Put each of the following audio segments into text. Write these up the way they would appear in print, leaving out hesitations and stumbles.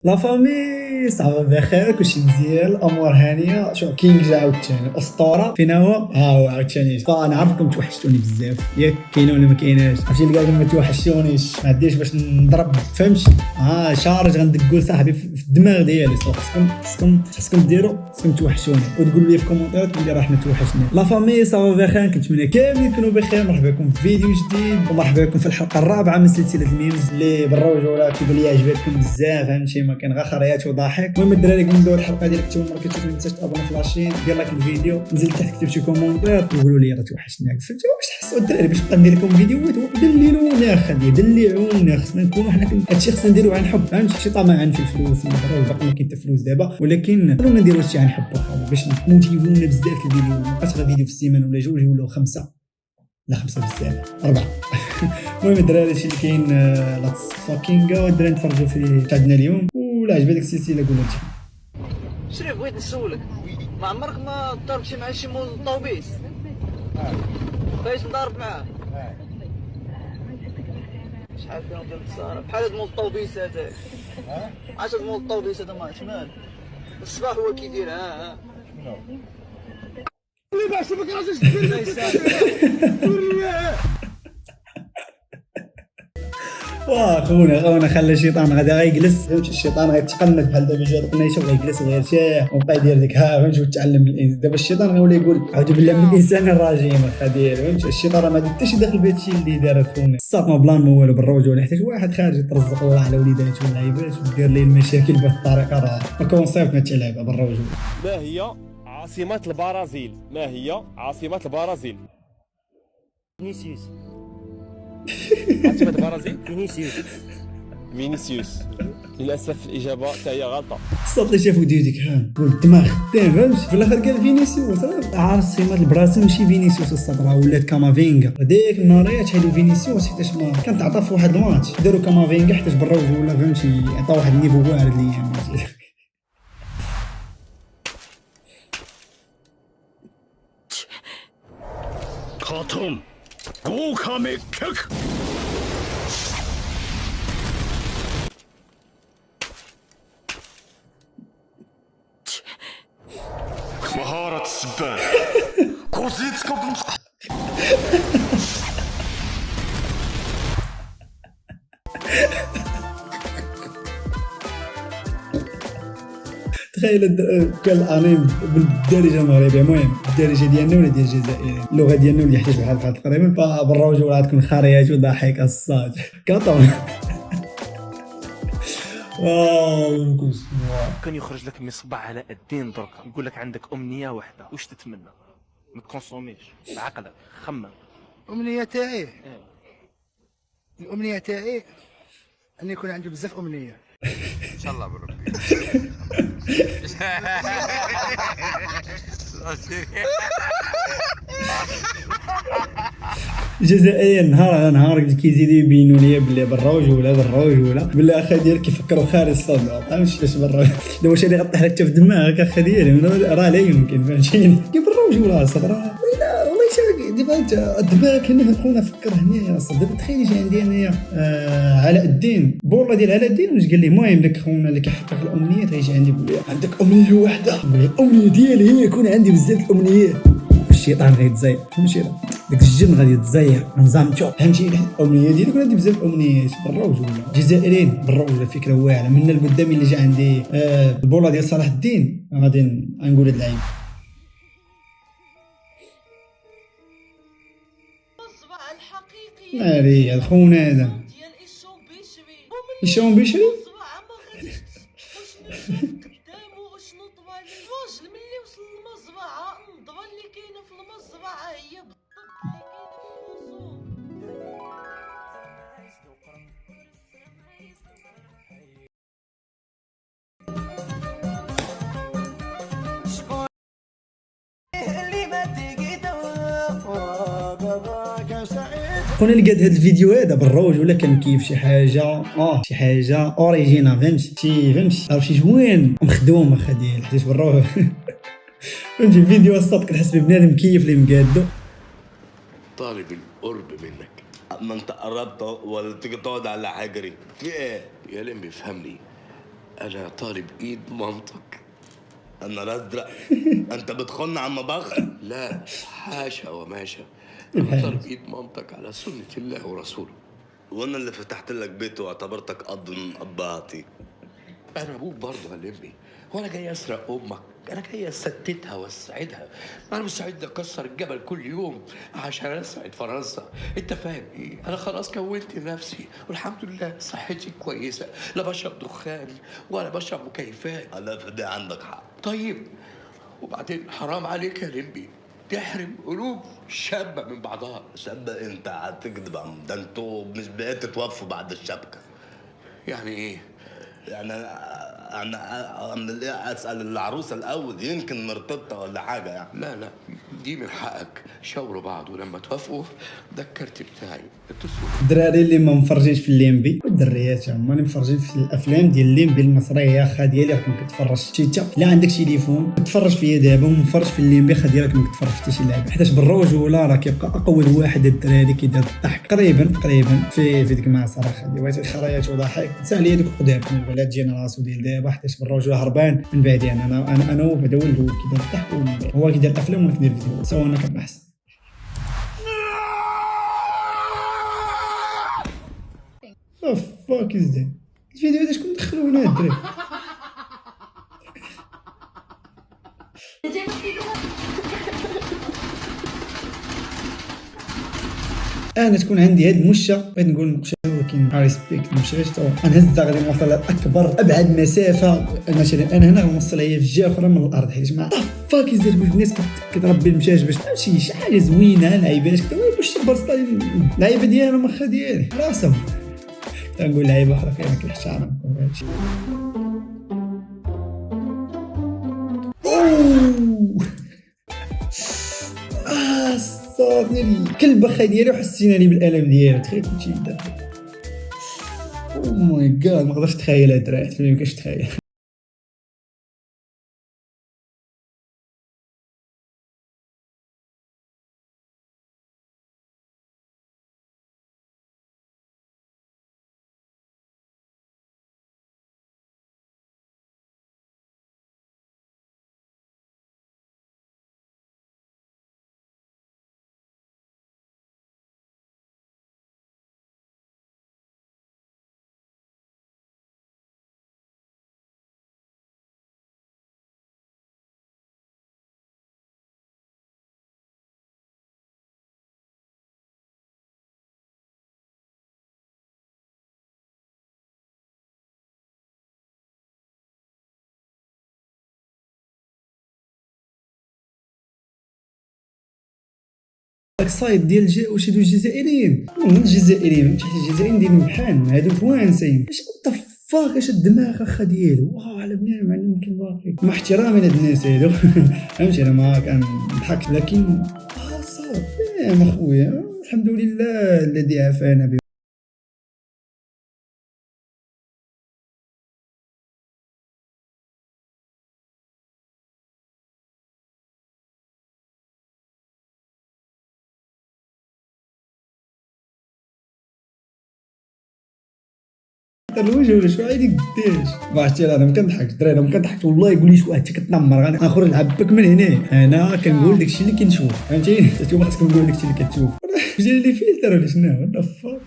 لا فامي صعبة بخير كلشي مزيان الامور هانيه. شوف كينج جا عاوتاني الاسطوره فينا هو ها هو عاوتاني. فانا عارفكم توحشتوني بزاف ياك كاينه ولا ما كايناش. عرفتي اللي قالكم ما توحشونيش ما عنديش باش نضرب فهمتي. شارج غندق لصاحبي في الدماغ ديالي. خصكم ديروا توحشوني وتقولوا لي في الكومونتيرات بلي راه حنا توحشنا. لا فامي صافا بخير كنتمنى كاملين يكونوا بخير. مرحبا بكم في فيديو جديد ومرحبا بكم في الحلقه الرابعه من سلسله الميمز اللي بالرجوله كيبان لي عجبتكم بزاف. فهمتي ما كان غير خريات وضحك. المهم الدراري كون ندوز الحلقه ديالك نتوما ما كتشوفوا ما تنساش تابوني في لاشين دير لايك للفيديو نزل تحت كتب شي كومونتير وقولوا لي راه توحشناك. فهمتي واش تحسوا الدراري باش نبقى ندير لكم فيديوهات دللونا خدي دلعونا. خصنا نكونوا حنا هادشي خصنا نديروه عن حب. فهمتي شي طمعا في الفلوس باقي ما كاين حتى فلوس دابا ولكن خلونا نديروا هادشي عن حب واخا باش نموتيفونا بزاف الفيديو. ما بقاش غير فيديو في السيمانه ولا جوج ولا خمسه. لا خمسه بزاف 4. المهم الدراري هادشي اللي كاين. لا فاكينغ الدراري نتفرجوا في عندنا اليوم. ولا عجبتك السلسله قول انت. شريف بغيت نسولك ما عمرك ما ضربتي مع شي مول الطوبيس؟ بغيت نضرب معاه. شحال فيهم ديال الخساره بحال هاد مول الطوبيس هذاك. عرفت هاد مول الطوبيس هذا ما شمال الصباح هو كيدير ها اللي باش ما كرهتش خونا خلى الشيطان غادي غيجلس. فهمتي الشيطان غيتقنت بحال دابا جا قنيشه وغيجلس وغيرتاح وبقى يدير ديك فهمتي وتعلم دابا الشيطان غيولي يقول اعوذ بالله من الانسان الرجيم خدير. فهمتي الشيطان راه ما دار حتى شي داخل في هادشي اللي دار خونا الصاط ما بلان ما والو بالرجوله حيت واحد خارج يترزق الله على وليداته والعيبات ودير ليه المشاكل بهذه الطريقه. راه كونسيبت ما تلعبها بالرجوله. ما هي عاصمة البرازيل؟ ما هي عاصمة البرازيل؟ فينيسيوس. عاصمة البرازيل؟ فينيسيوس. للأسف الإجابة هي غلطة. الصوت اللي شافو ديك قول الدماغ خدام فهمتي في الاخر قال فينيسيوس. عاصمة البرازيل ماشي فينيسيوس الصاد راه ولات كامافينغا. هذيك النهاريات حيدو فينيسيوس حيتاش ما كان تعطى في واحد الماتش داروا كامافينغا حيتاش بالرجوله فهمتي عطا واحد النيفو واعر الايام. カトン豪華滅却 مهارة السباح كوزيتسكو. تخيل كان الانيم بالدارجه المغربيه. المهم الدارجه ديالنا ولا ديال الجزائر اللغه ديالنا اللي يحتاج بحال تقريبا. فبالرجوله غتكون خريات وضحك الصاج كاطون. واو كان يخرج لك مصباح على الدين درك يقول لك عندك امنيه واحده واش تتمنى؟ ما تكونسوميش بعقلك خمم. الأمنية تاعي الأمنية تاعي أن يكون عندي بزاف أمنية ان شاء الله بربي. الجزائريين نهار كيزيدوا يبينوا لي بلي بالرجوله بلي اخا ديالك كيفكروا خارج الصندوق. فهمتي علاش بالرجوله دابا واش اللي غطيح لك في دماغك اخا ديالي راه لا يمكن فهمتيني كيف بالرجوله صدرا والله شاك دابا انت الدماغ هنا خونا فكر هنايا صدق. تخيل يجي عندي انايا علاء الدين بولا ديال علاء الدين واش قال لي المهم داك خونا اللي كيحقق الامنيات غيجي عندي بلي عندك امنيه واحده الامنيه ديالي هي يكون عندي بزاف الامنيات. الشيطان غيتزاير فهمتي داك الجن غادي يتزاير نظامته فهمتي. الامنيه ديالي يكون عندي بزاف امنيات بالرجوله. الجزائريين بالرجوله فكره واعره من القدام اللي جا عندي البوله ديال صلاح الدين غادي نقول هاد العيب. ناري الخون هذا الشون بيشري خونا اللي قاد هاد الفيديو هذا بالروج ولا كان كيف شي حاجه اوريجينال فهمتي عرف شي زوين مخدوم اخا ديال حيت بالروج. فهمتي الفيديو الصوت كتحس ببنادم كيف اللي مقادو. طالب القرب منك ما انت قربت ولا تيجي تقعد على حجري في ايه يا لمبي فهمني. انا طالب ايد مامتك. انا الازرق. انت بتخن عم بخ؟ لا حاشا وماشا. انا طالب ايد مامتك على سنة الله ورسوله. وانا اللي فتحت لك بيت واعتبرتك قد من ابهاتي. انا ابوك برضه يا لمبي. وانا جاي اسرق امك، انا جاي اسددها واسعدها. انا مستعد اكسر الجبل كل يوم عشان اسعد فرنسا. انت فاهم ايه؟ انا خلاص كونت نفسي والحمد لله صحتي كويسه، لا بشرب دخان ولا بشرب مكيفات. انا في ده عندك حق. طيب وبعدين حرام عليك يا لمبي تحرم قلوب شابه من بعضها. شابه؟ انت هتكذب يا عم، ده انتوا مش بقيت تتوفوا بعد الشبكه. يعني ايه؟ يعني انا اسال العروسه الاول يمكن مرتبطه ولا حاجه يعني. لا دي من حقك، شاوروا بعض ولما توافقوا ده الكارت بتاعي اتصلوا. الدراري اللي ما مفرجينش في الليمبي والدريات هما اللي مفرجين في الافلام ديال الليمبي المصريه، خا ديالي راكم كتفرج شتيتا. لا عندك تليفون تفرج فيا دابا ومفرج في الليمبي، خا ديالك ما كتفرج حتى شي لعبه، حيت بالرجوله راه كيبقى اقوى واحد الدراري كيدير الضحك تقريبا في ديك مع صراحه دي بغيتي خريات وضحك ساهل ليا دوك قدامكم البلاد ديالنا راسو ديال دابا، حيت بالرجوله هربان من بعد. يعني انا وبدا هو الاول كيدير الضحك هو كيدير الافلام وانا كندير الفيديو سوا انا كنحس. فاك از ذات الفيديو هذا شكون دخلو هنا الدراري؟ انا تكون عندي هاد المشه بغيت نقول نقشه ولكن ريسبكت مشاش غنهزها غادي نوصل لاكبر ابعد مسافه. مثلا انا هنا غنوصلها هي في جهه اخرى من الارض، حيت ما فاك ازاي واش الناس كتربي المشاش باش شي حاجه زوينه لعيبات كتقول واش البرصه اللعيبه ديالهم واخا ديالي راسهم تنقول لعيبه اخرى كاينه كنحترمكم هادشي. صافي الكلبه خا ديالي وحسيناني بالالم ديالها. تخيل كلشي دار او ماي جاد، ما نقدرش نتخيل هاد الدراري، ما يمكنش تخيل. داك السايد ديال واش هادو الجزائريين من الجزائريين ماشي الجزائريين ديال المحن هادو توانسين. اش وات فاك اش الدماغ اخا ديالو واه على بنان ما يمكن باقي مع احترامي لهاد الناس هادو فهمتي انا ما كنضحك لكن صافي اخويا الحمد لله الذي عافانا به. الوجه ولا شو عيدي قداش باشتي انا ما كنضحكش الدراري ما كنضحكش والله يقول لي شو انت كتنمر غنخرج نعبك من هنا. انا كنقول داكشي اللي كنشوف فهمتي انتوما خاصكم تقولوا داكشي اللي كتشوف. جا لي فلتر ولا شنو وات فاك.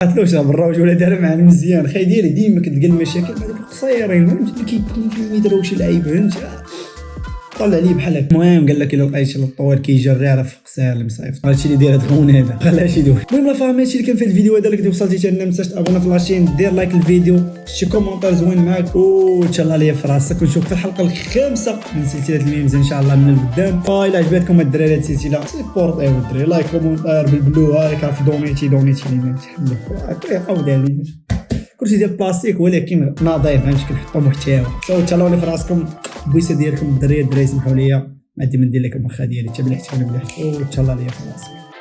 قاتلوش بالروج ولا دار مع المزيان خاي ديالي ديما كتلقى المشاكل مع دوك القصيرين فهمتي اللي كيكونوا في يديروا شي لعيبه فهمتي طلع لي بحال هكا. المهم قال لك الا لقيتي الطوير كيجري راه في قصير المصيفط هادشي اللي داير هاد الخون هذا خلاش يدوي. المهم لا فاهم هادشي اللي كان في الفيديو هذا. اللي وصلتي حتى هنا ما تنساش تابونا في لاشين دير لايك الفيديو شي كومونتير زوين معاك وتشلا ليا في راسك ونشوف في الحلقه الخامسه من سلسله الميمز ان شاء الله من القدام. الا عجبتكم الدراري هاد السلسله سيبورت ايوا الدراري لايك كومونتير بالبلو هاك عرف دونيتي لي ما تحملوا ديالي كلشي ديال البلاستيك ولكن نظيف فهمتي كنحطو محتوى. تهلاو لي في راسكم بويسه ديالكم الدراري سمحوا لي ما عندي ما ندير لكم واخا ديالي تبلحت ولا بلحت وتهلا ليا في راسك.